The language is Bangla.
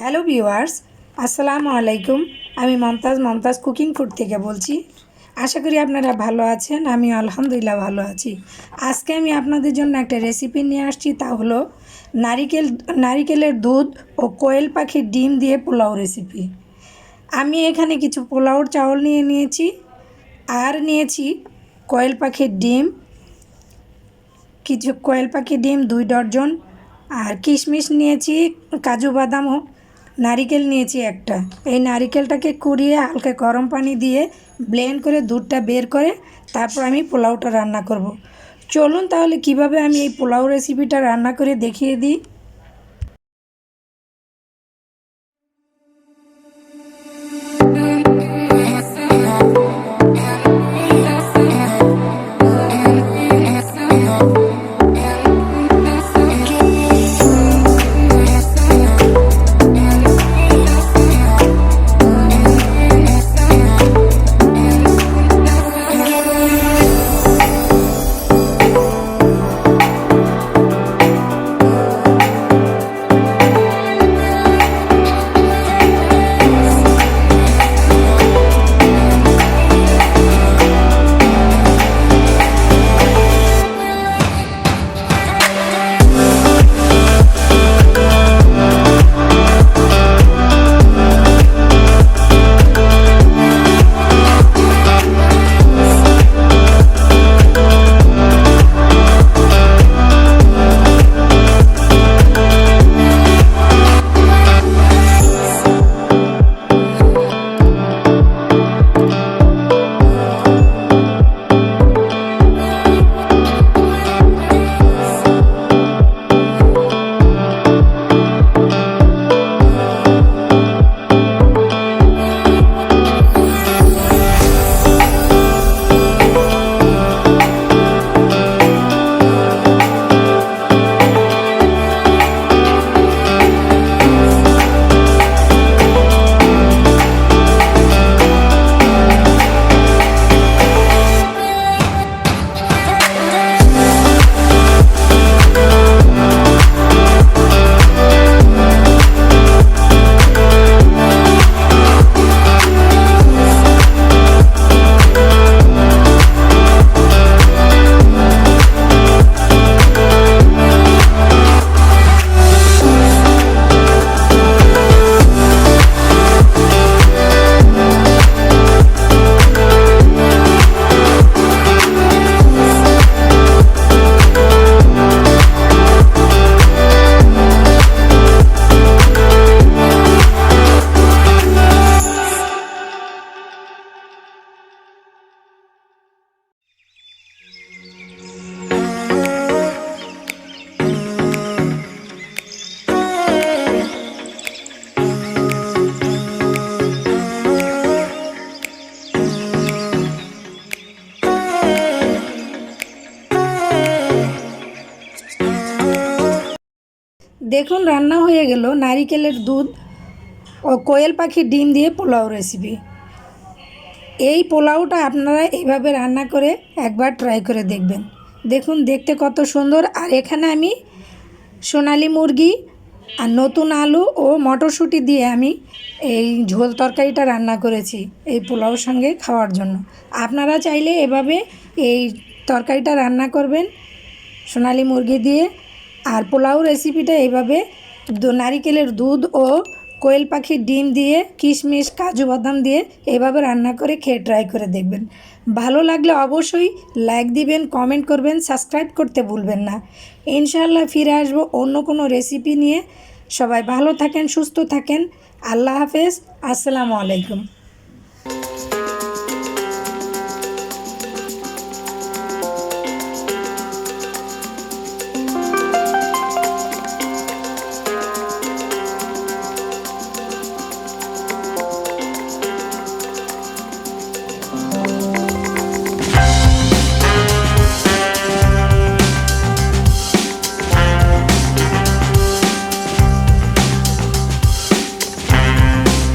হ্যালো ভিউয়ার্স, আসসালামু আলাইকুম। আমি মমতাজ কুকিং ফুড থেকে বলছি। আশা করি আপনারা ভালো আছেন। আমি আলহামদুলিল্লাহ ভালো আছি। আজকে আমি আপনাদের জন্য একটা রেসিপি নিয়ে আসছি, তা হলো নারিকেলের দুধ ও কোয়েল পাখির ডিম দিয়ে পোলাও রেসিপি। আমি এখানে কিছু পোলাওর চাউল নিয়েছি আর নিয়েছি কোয়েল পাখির ডিম, কিছু কোয়েল পাখির ডিম 2 ডজন, আর কিশমিশ নিয়েছি, কাজু বাদাম ও নারিকেল নিয়েছি একটা। এই নারিকেলটাকে কুড়িয়ে হালকা গরম পানি দিয়ে ব্লেন্ড করে দুধটা বের করে তারপর আমি পোলাওটা রান্না করব। চলুন তাহলে কিভাবে আমি এই পোলাও রেসিপিটা রান্না করে দেখিয়ে দিই। দেখুন রান্না হয়ে গেল নারিকেলের দুধ ও কোয়েল পাখির ডিম দিয়ে পোলাও রেসিপি। এই পোলাওটা আপনারা এইভাবে রান্না করে একবার ট্রাই করে দেখবেন। দেখুন দেখতে কত সুন্দর। আর এখানে আমি সোনালি মুরগি আর নতুন আলু ও মটরশুঁটি দিয়ে আমি এই ঝোল তরকারিটা রান্না করেছি এই পোলাওর সঙ্গে খাওয়ার জন্য। আপনারা চাইলে এভাবে এই তরকারিটা রান্না করবেন সোনালি মুরগি দিয়ে। আর পোলাও রেসিপিটা এইভাবে নারিকেলের দুধ ও কোয়েল পাখির ডিম দিয়ে কিশমিশ কাজু বাদাম দিয়ে এইভাবে রান্না করে খেয়ে ট্রাই করে দেখবেন। ভালো লাগলে অবশ্যই লাইক দিবেন, কমেন্ট করবেন, সাবস্ক্রাইব করতে ভুলবেন না। ইনশাআল্লাহ ফিরে আসবো অন্য কোনো রেসিপি নিয়ে। সবাই ভালো থাকেন, সুস্থ থাকেন। আল্লাহ হাফেজ, আসসালামু আলাইকুম।